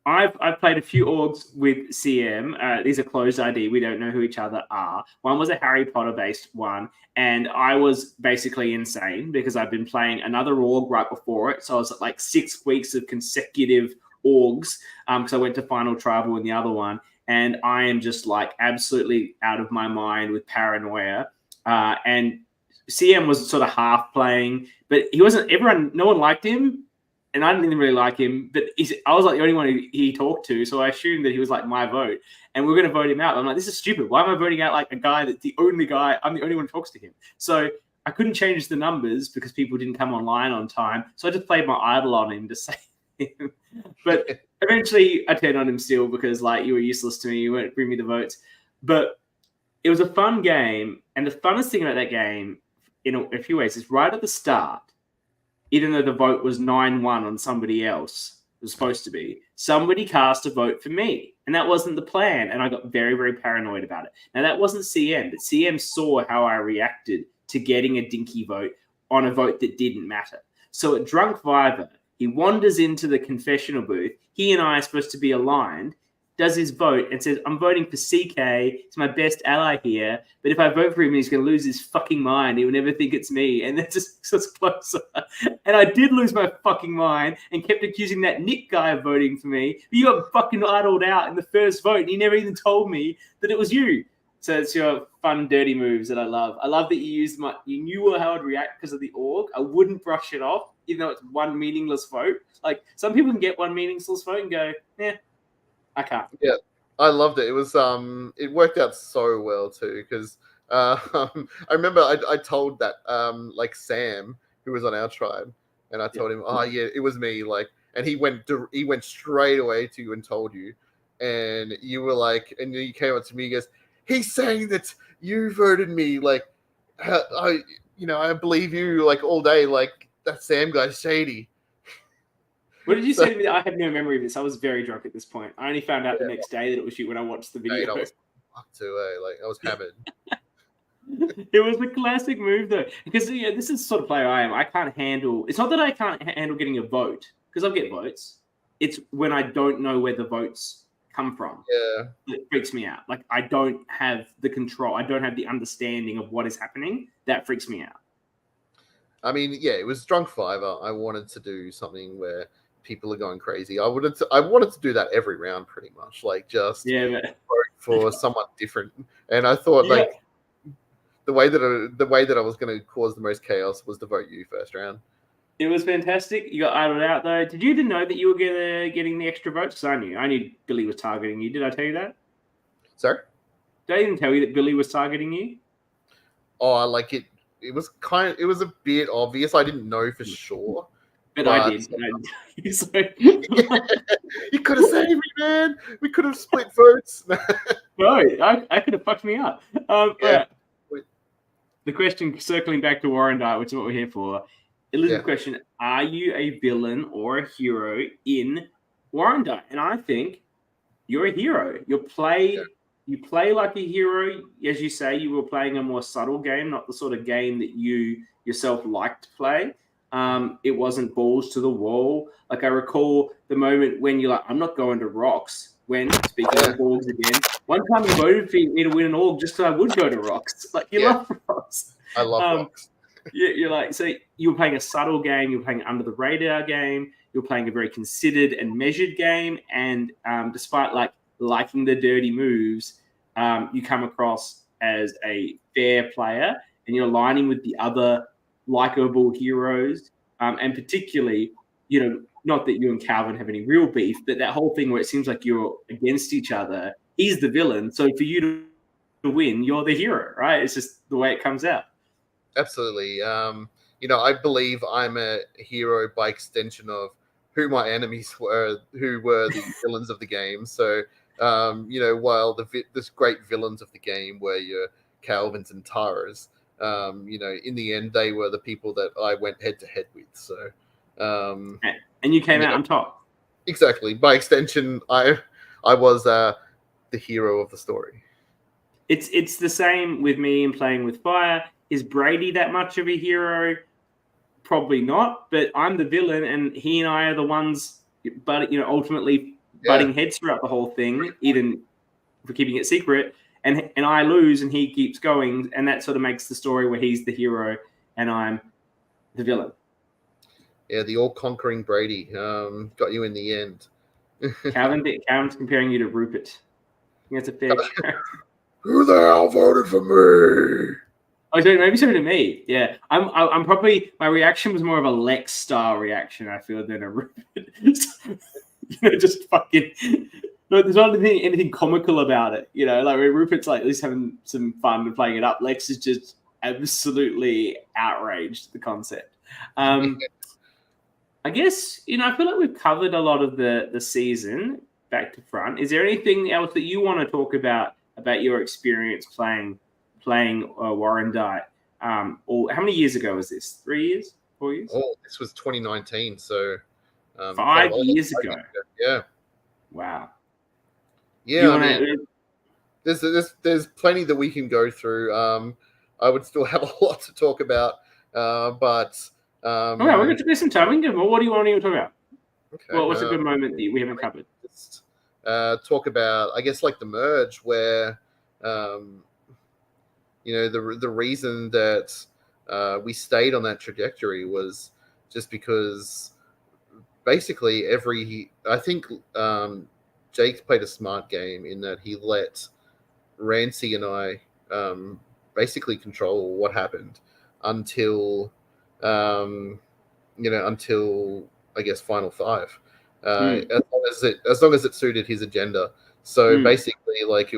I've played a few orgs with CM. These are closed ID. We don't know who each other are. One was a Harry Potter based one, and I was basically insane because I've been playing another org right before it. So I was at like 6 weeks of consecutive orgs because I went to Final Tribal in the other one, and I am just like absolutely out of my mind with paranoia. And CM was sort of half playing, but he wasn't. No one liked him. And I didn't even really like him, but I was like the only one he talked to, so I assumed that he was like my vote, and we're going to vote him out. I'm like, this is stupid. Why am I voting out like a guy that's the only guy? I'm the only one who talks to him. So I couldn't change the numbers because people didn't come online on time. So I just played my idol on him to save him. But eventually I turned on him still because like you were useless to me. You won't bring me the votes. But it was a fun game, and the funnest thing about that game, in a few ways, is right at the start. Even though the vote was 9-1 on somebody else, it was supposed to be, somebody cast a vote for me. And that wasn't the plan. And I got very, very paranoid about it. Now, that wasn't CM, but CM saw how I reacted to getting a dinky vote on a vote that didn't matter. So at Drunk Viver, he wanders into the confessional booth. He and I are supposed to be aligned, does his vote and says, I'm voting for CK. He's my best ally here. But if I vote for him, he's going to lose his fucking mind. He will never think it's me. And that just gets closer. And I did lose my fucking mind and kept accusing that Nick guy of voting for me. But you got fucking idled out in the first vote. And you never even told me that it was you. So it's your fun, dirty moves that I love. I love that you knew how I'd react because of the org. I wouldn't brush it off, even though it's one meaningless vote. Like, some people can get one meaningless vote and go, I can't. Yeah, I loved it. It was it worked out so well too because I remember I told that like Sam, who was on our tribe, and I told him, oh yeah, it was me. Like, and he went straight away to you and told you, and you were like, and you came up to me, he goes, he's saying that you voted me. Like, I believe you like all day. Like, that Sam guy's shady. What did you say to me? I have no memory of this. I was very drunk at this point. I only found out the next day that it was you when I watched the video. I was fucked too, Like, I was hammered. It was a classic move, though. Because this is the sort of player I am. I can't handle... It's not that I can't handle getting a vote, because I'll get votes. It's when I don't know where the votes come from. Yeah. It freaks me out. Like, I don't have the control. I don't have the understanding of what is happening. That freaks me out. I mean, yeah, it was Drunk Fiver. I wanted to do something where people are going crazy. I wanted to do that every round, pretty much, like just vote for someone different. And I thought, like, the way that I was going to cause the most chaos was to vote you first round. It was fantastic. You got idled out though. Did you even know that you were getting the extra votes? Because I knew Billy was targeting you. Did I tell you that? Sorry? Did I even tell you that Billy was targeting you? Oh, like it was a bit obvious. I didn't know for sure. But I did. You could have saved me, man. We could have split votes. No, I could have fucked me up. Yeah. The question, circling back to Warrandyte, which is what we're here for. Elizabeth's question, are you a villain or a hero in Warrandyte? And I think you're a hero. You play like a hero. As you say, you were playing a more subtle game, not the sort of game that you yourself like to play. It wasn't balls to the wall. Like, I recall the moment when you're like, I'm not going to Rocks. When, speaking of orgs again, one time you voted for me to win an org just so I would go to Rocks. Like, you love Rocks. I love Rocks. You're like, so you were playing a subtle game. You were playing an under the radar game. You were playing a very considered and measured game. And despite liking the dirty moves, you come across as a fair player, and you're aligning with the other likable heroes, and particularly, not that you and Calvin have any real beef, but that whole thing where it seems like you're against each other. He's the villain, so for you to win, you're the hero, right? It's just the way it comes out. Absolutely. I believe I'm a hero by extension of who my enemies were, who were the villains of the game. So, while this great villains of the game were your Calvins and Taras, in the end, they were the people that I went head to head with. So, and you came out on top. Exactly. By extension, I was the hero of the story. It's the same with me in playing with fire. Is Brady that much of a hero? Probably not, but I'm the villain, and he and I are the ones, but ultimately butting heads throughout the whole thing, even for keeping it secret. And I lose, and he keeps going, and that sort of makes the story where he's the hero and I'm the villain. Yeah, the all-conquering Brady got you in the end. Calvin's comparing you to Rupert. I think that's a fair joke. Who the hell voted for me? Oh, so maybe something to me. Yeah, I'm probably, my reaction was more of a Lex style reaction, I feel, than a Rupert. Just fucking. No, there's not anything comical about it. Like Rupert's like at least having some fun and playing it up. Lex is just absolutely outraged at the concept. I guess I feel like we've covered a lot of the season back to front. Is there anything else that you want to talk about your experience playing Warrandyte? Or how many years ago was this? 3 years? 4 years? Oh, this was 2019, so 5 years ago. Yeah. Wow. Yeah, there's plenty that we can go through. I would still have a lot to talk about, but we're going to spend some time. We can go. What do you want to talk about? Okay. What's a good moment that we haven't covered? Just talk about, I guess, like the merge, where the reason that we stayed on that trajectory was just because basically I think Jake played a smart game in that he let Rancy and I basically control what happened until I guess Final Five, as long as it suited his agenda. So basically, like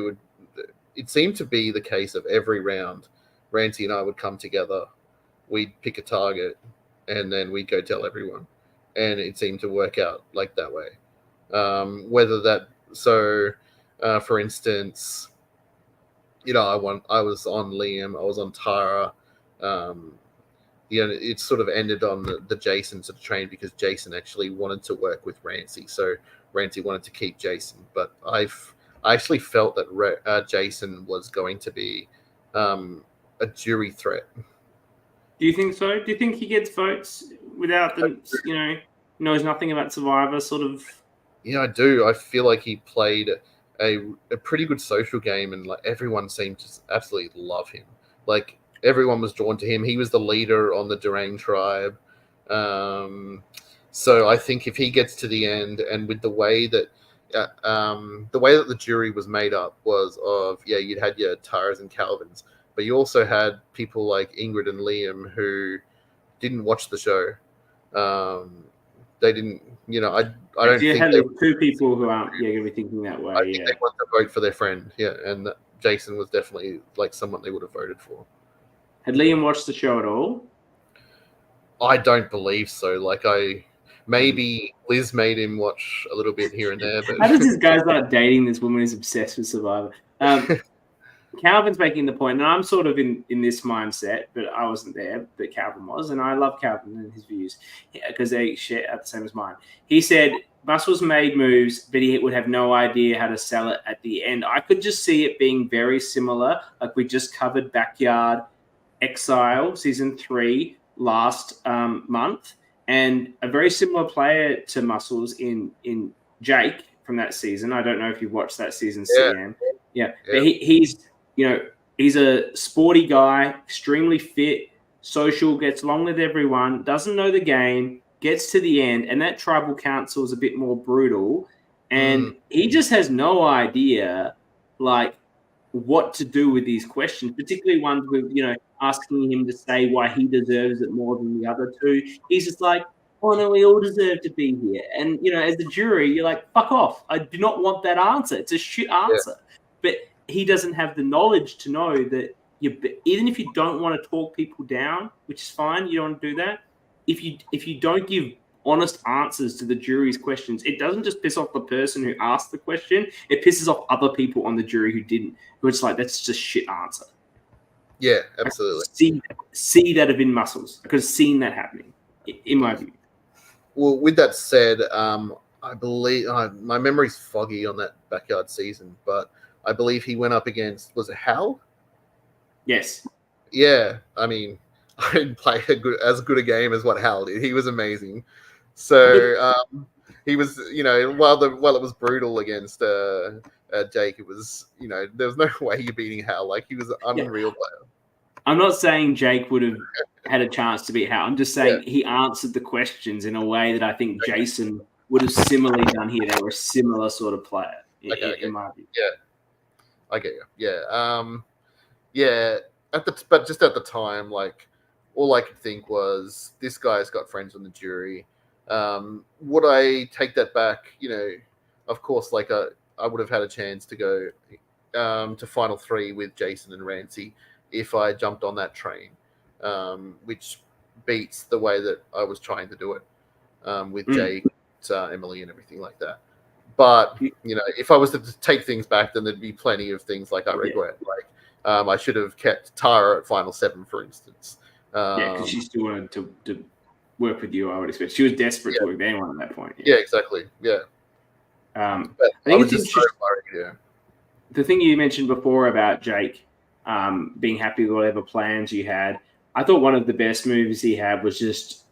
it seemed to be the case of every round, Rancy and I would come together, we'd pick a target, and then we'd go tell everyone, and it seemed to work out like that way. For instance, I was on Liam, I was on Tara. It sort of ended on the Jason sort of train because Jason actually wanted to work with Rancy, so Rancy wanted to keep Jason. But I actually felt that Jason was going to be a jury threat. Do you think so? Do you think he gets votes without knows nothing about Survivor, sort of? Yeah, I do. I feel like he played a pretty good social game, and like everyone seemed to absolutely love him. Like everyone was drawn to him. He was the leader on the Durang tribe. So I think if he gets to the end, and with the way that the jury was made up was of, you'd had your Taras and Calvins, but you also had people like Ingrid and Liam who didn't watch the show. They didn't, I don't think had two people who aren't going to be thinking that way. I think they want to vote for their friend, and Jason was definitely like someone they would have voted for. Had Liam watched the show at all? I don't believe so. Like maybe Liz made him watch a little bit here and there. But how does this guy start dating this woman who's obsessed with Survivor? Calvin's making the point, and I'm sort of in this mindset, but I wasn't there, but Calvin was, and I love Calvin and his views because they share the same as mine. He said Muscles made moves, but he would have no idea how to sell it at the end. I could just see it being very similar, like we just covered Backyard Exile Season 3 last month, and a very similar player to Muscles in Jake from that season. I don't know if you've watched that season, CM. Yeah. But he's a sporty guy, extremely fit, social, gets along with everyone, doesn't know the game, gets to the end, and that tribal council is a bit more brutal, and he just has no idea, like, what to do with these questions, particularly ones with, asking him to say why he deserves it more than the other two. He's just like, oh, no, we all deserve to be here. And, as the jury, you're like, fuck off. I do not want that answer. It's a shit answer. Yeah. But he doesn't have the knowledge to know that even if you don't want to talk people down, which is fine, you don't want to do that. If you don't give honest answers to the jury's questions, it doesn't just piss off the person who asked the question, it pisses off other people on the jury who didn't, who it's like, that's just shit answer. Yeah, absolutely. See that have been muscles. I could have seen that happening, in my view. Well, with that said, I believe my memory's foggy on that backyard season, but I believe he went up against, was it Hal? Yes. Yeah, I mean, I didn't play as good a game as what Hal did. He was amazing. So he was, while it was brutal against Jake, it was, there was no way you're beating Hal. Like, he was an unreal player. I'm not saying Jake would have had a chance to beat Hal. I'm just saying he answered the questions in a way that I think Jason would have similarly done here. They were a similar sort of player, in my view. Yeah, I get you. Yeah, but just at the time, like, all I could think was, this guy's got friends on the jury. Would I take that back? Of course, like, I would have had a chance to go to Final 3 with Jason and Rancy if I jumped on that train, which beats the way that I was trying to do it with Jake, Emily, and everything like that. But, if I was to take things back, then there'd be plenty of things like I regret. Like, I should have kept Tara at Final 7, for instance. Because she still wanted to work with you, I would expect. She was desperate to work with anyone at that point. Yeah, exactly. Yeah. I think it's interesting. The thing you mentioned before about Jake being happy with whatever plans you had, I thought one of the best moves he had was just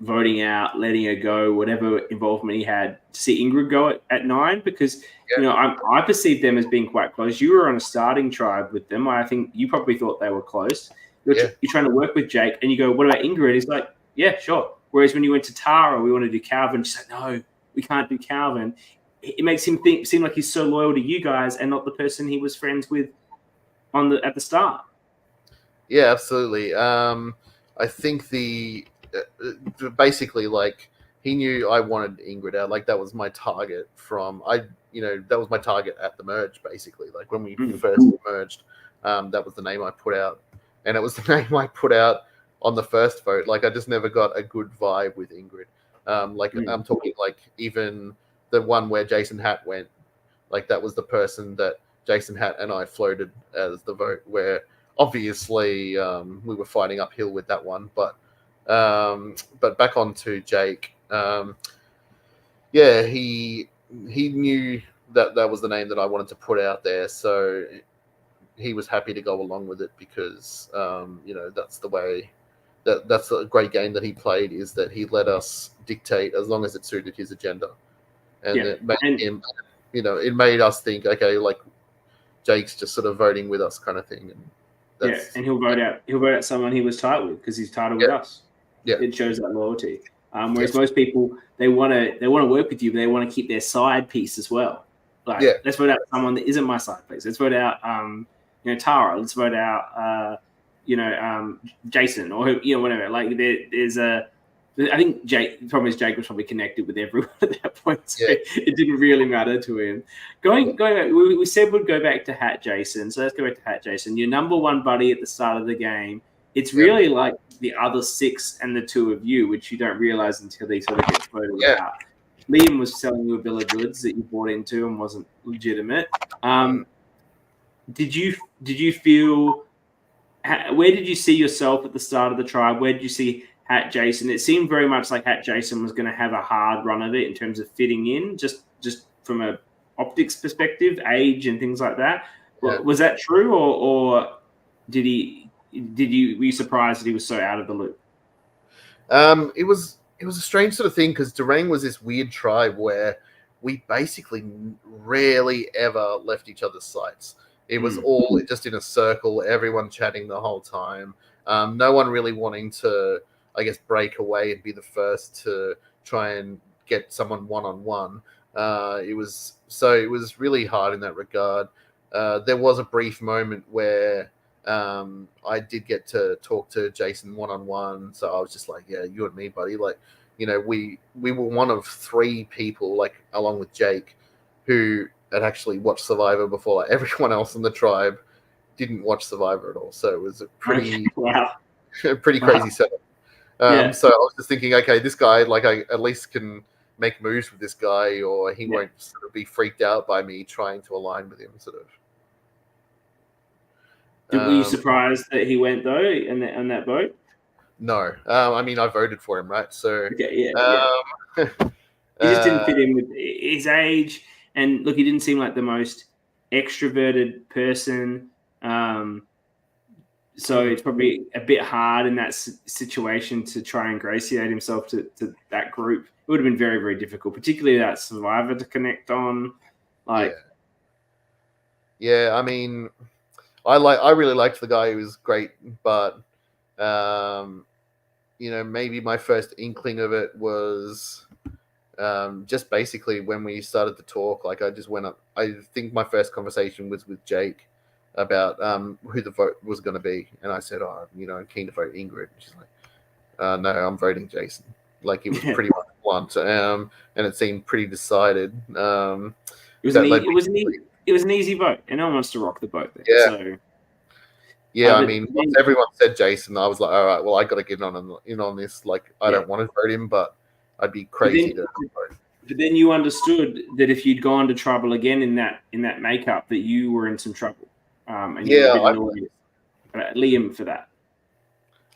voting out, letting her go, whatever involvement he had, to see Ingrid go at 9, because I perceived them as being quite close. You were on a starting tribe with them. I think you probably thought they were close. You're trying to work with Jake, and you go, what about Ingrid? He's like, yeah, sure. Whereas when you went to Tara, we want to do Calvin. She's like, no, we can't do Calvin. It makes him seem like he's so loyal to you guys and not the person he was friends with at the start. Yeah, absolutely. I think basically, like, he knew I wanted Ingrid out. Like, that was my target that was my target at the merge, basically. Like, when we first merged, that was the name I put out. And it was the name I put out on the first vote. Like, I just never got a good vibe with Ingrid. I'm talking, like, even the one where Jason Hatt went, like, that was the person that Jason Hatt and I floated as the vote, where obviously we were fighting uphill with that one. But back on to Jake. He knew that was the name that I wanted to put out there. So he was happy to go along with it because, that's the way that's a great game that he played, is that he let us dictate as long as it suited his agenda. And it made him, it made us think, okay, like, Jake's just sort of voting with us kind of thing. And and he'll vote out someone he was tight with because he's tighter with us. Yeah. It shows that loyalty. Whereas most people, they want to work with you, but they want to keep their side piece as well. Like, let's vote out someone that isn't my side piece. Let's vote out Tara. Let's vote out Jason, or whatever. Like, I think the problem is Jake was probably connected with everyone at that point, so it didn't really matter to him. Going back, we said we'd go back to Hat Jason, so let's go back to Hat Jason. Your number one buddy at the start of the game. It's really like the other 6 and the 2 of you, which you don't realize until they sort of get voted out. Liam was selling you a bill of goods that you bought into and wasn't legitimate. Did you feel? Where did you see yourself at the start of the tribe? Where did you see Hat Jason? It seemed very much like Hat Jason was going to have a hard run of it in terms of fitting in, just from a optics perspective, age and things like that. Yeah. Was that true, or were you surprised that he was so out of the loop? It was a strange sort of thing, because Durang was this weird tribe where we basically rarely ever left each other's sights. It was all just in a circle, everyone chatting the whole time. No one really wanting to, I guess, break away and be the first to try and get someone one-on-one. It was really hard in that regard. There was a brief moment where I did get to talk to Jason one-on-one. So I was just like, yeah, you and me, buddy. Like, we were one of 3 people, like, along with Jake, who had actually watched Survivor before, like, everyone else in the tribe. didn't watch Survivor at all, so it was a pretty Wow. pretty crazy setup. Yeah. So I was just thinking, okay, this guy, like, I at least can make moves with this guy, or he won't sort of be freaked out by me trying to align with him, sort of. Were you surprised that he went though on that vote? No, I mean, I voted for him, right? So Okay, yeah. He just didn't fit in with his age, and look, he didn't seem like the most extroverted person. So it's probably a bit hard in that situation to try and ingratiate himself to that group. It would have been very, very difficult, particularly that Survivor to connect on. Like, yeah, I mean, I really liked the guy. He was great, but maybe my first inkling of it was just basically when we started to talk. Like, I just went up. I think my first conversation was with Jake about who the vote was going to be, and I said, I'm keen to vote Ingrid. And she's like, no, I'm voting Jason. Like, it was pretty much blunt, and it seemed pretty decided. It was an easy vote, and no one wants to rock the boat there. Yeah. So, I mean, once everyone said Jason, I was like, all right, well, I got to get in on this. Like, I don't want to vote him, but I'd be crazy to vote. But then you understood that if you'd gone to trouble again in that makeup, that you were in some trouble. And you were a bit annoyed at Liam for that.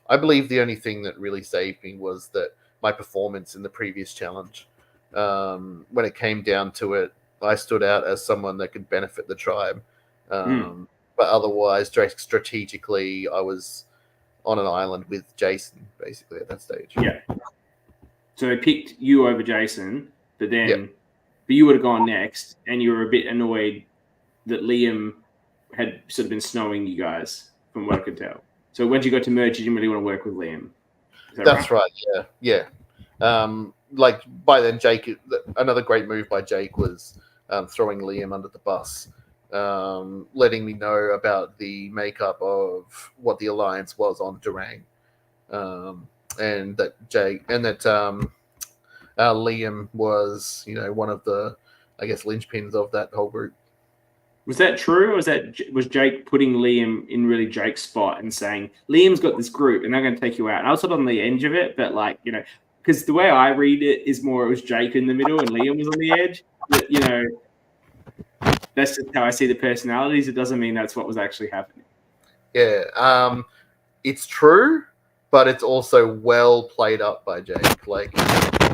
I believe the only thing that really saved me was that my performance in the previous challenge. When it came down to it, I stood out as someone that could benefit the tribe. But otherwise, strategically, I was on an island with Jason, basically, at that stage. Yeah. So they picked you over Jason, but you would have gone next, and you were a bit annoyed that Liam had sort of been snowing you guys, from what I could tell. So once you got to merge, you didn't really want to work with Liam. That's right. Yeah. Like, by then, Jake, another great move by Jake was throwing Liam under the bus, letting me know about the makeup of what the alliance was on Durang, and that Liam was, one of the, I guess, linchpins of that whole group. Was that true, or was Jake putting Liam in really Jake's spot and saying, Liam's got this group and they're going to take you out? And I was sort of on the edge of it, but because the way I read it is more it was Jake in the middle and Liam was on the edge. But, that's just how I see the personalities. It doesn't mean that's what was actually happening. Yeah, it's true, but it's also well played up by Jake. Like,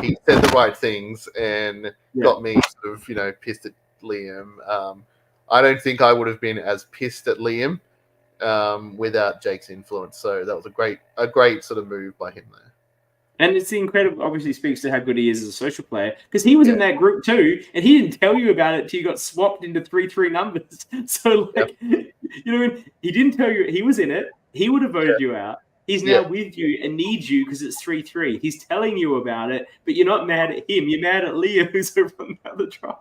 he said the right things and got me sort of, pissed at Liam. I don't think I would have been as pissed at Liam without Jake's influence. So that was a great sort of move by him there. And it's incredible, obviously speaks to how good he is as a social player, because he was in that group too, and he didn't tell you about it till you got swapped into 3-3 numbers. So, he didn't tell you he was in it. He would have voted you out. He's now with you and needs you because it's 3-3. He's telling you about it, but you're not mad at him. You're mad at Liam, who's over on the other tribe.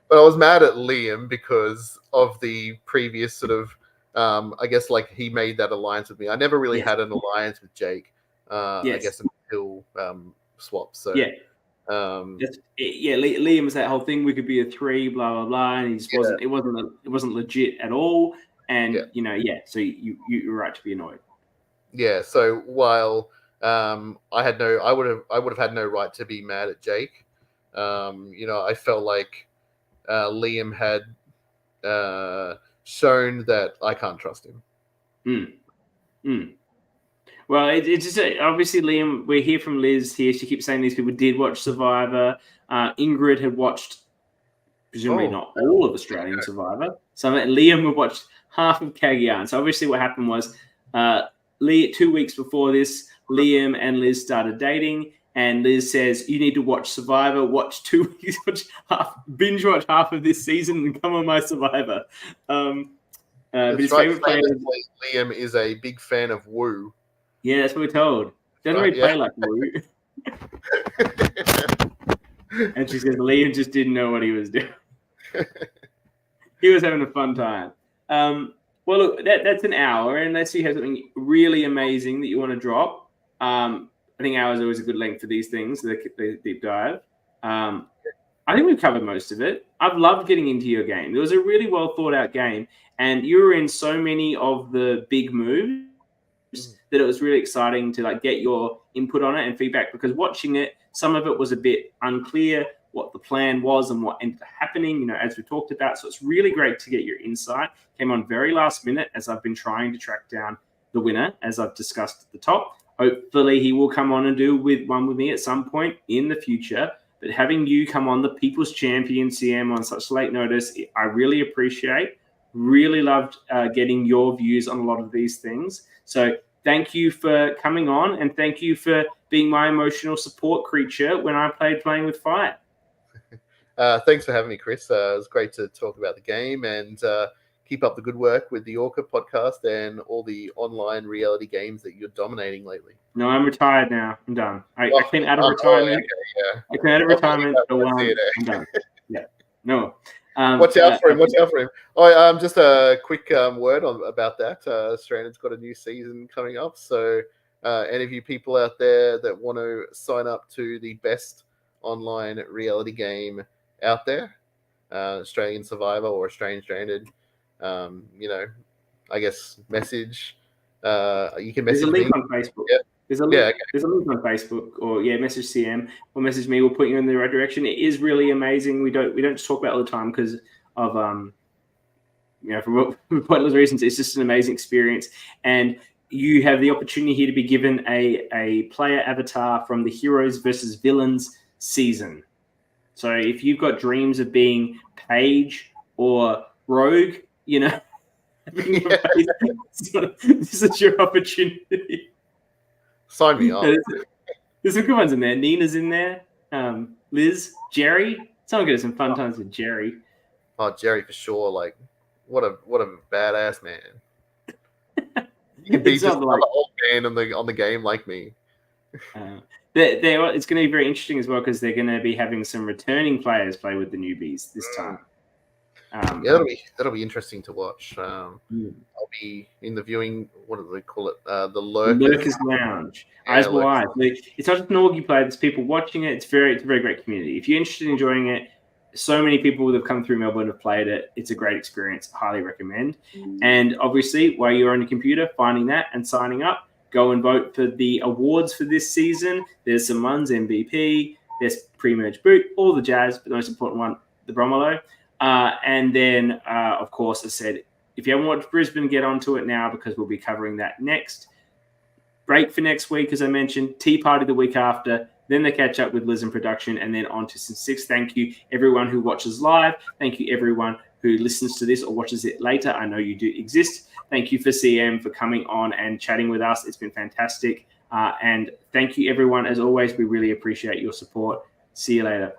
But I was mad at Liam because of the previous sort of, I guess, like, he made that alliance with me. I never really had an alliance with Jake, I guess, until swap. So Liam was that whole thing. We could be a 3, blah blah blah, and he just wasn't. It wasn't legit at all. And so you're right to be annoyed. Yeah. So while I would have had no right to be mad at Jake. I felt like Liam had shown that I can't trust him. Well, it's just obviously, Liam, we hear from Liz here. She keeps saying these people did watch Survivor. Ingrid had watched, presumably not all of Australian Survivor. So Liam had watched half of Cagayan. So obviously what happened was 2 weeks before this, Liam and Liz started dating. And Liz says, you need to watch Survivor, watch 2 weeks, binge watch half of this season and come on my Survivor. But his favorite player, Liam, is a big fan of Wu. Yeah, that's what we're told. Doesn't really play like Wu. And she says, Liam just didn't know what he was doing. He was having a fun time. Well, look, that's an hour. Unless you have something really amazing that you want to drop. I think hours is always a good length for these things, the deep dive. I think we've covered most of it. I've loved getting into your game. It was a really well thought out game, and you were in so many of the big moves that it was really exciting to like get your input on it and feedback, because watching it, some of it was a bit unclear what the plan was and what ended up happening, you know, as we talked about. So it's really great to get your insight. Came on very last minute as I've been trying to track down the winner, as I've discussed at the top. Hopefully he will come on and do one with me at some point in the future. But having you come on, the People's Champion CM, on such late notice, I really appreciate. Really loved getting your views on a lot of these things. So thank you for coming on, and thank you for being my emotional support creature when I playing with fire. Thanks for having me, Chris. It was great to talk about the game, and keep up the good work with the ORCA podcast and all the online reality games that you're dominating lately. No, I'm retired now. I'm done. I came out of retirement. Okay, yeah. I came out of retirement. I'm done. Yeah. No. Watch out for him. Watch out for him. Oh, just a quick word about that. Australian's got a new season coming up. So any of you people out there that want to sign up to the best online reality game out there, Australian Survivor or Australian Stranded, you know, I guess message. You can message There's a link me on Facebook. Yeah. There's a link. There's a link on Facebook, or message CM or message me. We'll put you in the right direction. It is really amazing. We don't just talk about it all the time because of for pointless reasons. It's just an amazing experience, and you have the opportunity here to be given a player avatar from the Heroes versus Villains season. So if you've got dreams of being Paige or Rogue, you know, this is your opportunity. Sign me up. There's some good ones in there. Nina's in there. Liz, Jerry. Someone get some fun times with Jerry. Oh, Jerry for sure. Like, what a badass man. You can be just another old man on the game like me. It's going to be very interesting as well, because they're going to be having some returning players play with the newbies this time. Yeah, that'll be interesting to watch. I'll be in the viewing. What do they call it? The Lurkers Lounge. As will I. It's not just an Orgy play. There's people watching it. It's a very great community. If you're interested in enjoying it, so many people that have come through Melbourne have played it. It's a great experience. Highly recommend. And obviously, while you're on your computer finding that and signing up, go and vote for the awards for this season. There's some ones: MVP, there's pre-merge boot, all the jazz, but the most important one, the Bromolo. And then, of course, I said, if you haven't watched Brisbane, get onto it now, because we'll be covering that next. Break for next week, as I mentioned. Tea party the week after. Then they catch up with Liz in production, and then on to Season 6. Thank you, everyone who watches live. Thank you, everyone who listens to this or watches it later. I know you do exist. Thank you for CM for coming on and chatting with us. It's been fantastic. And thank you, everyone. As always, we really appreciate your support. See you later.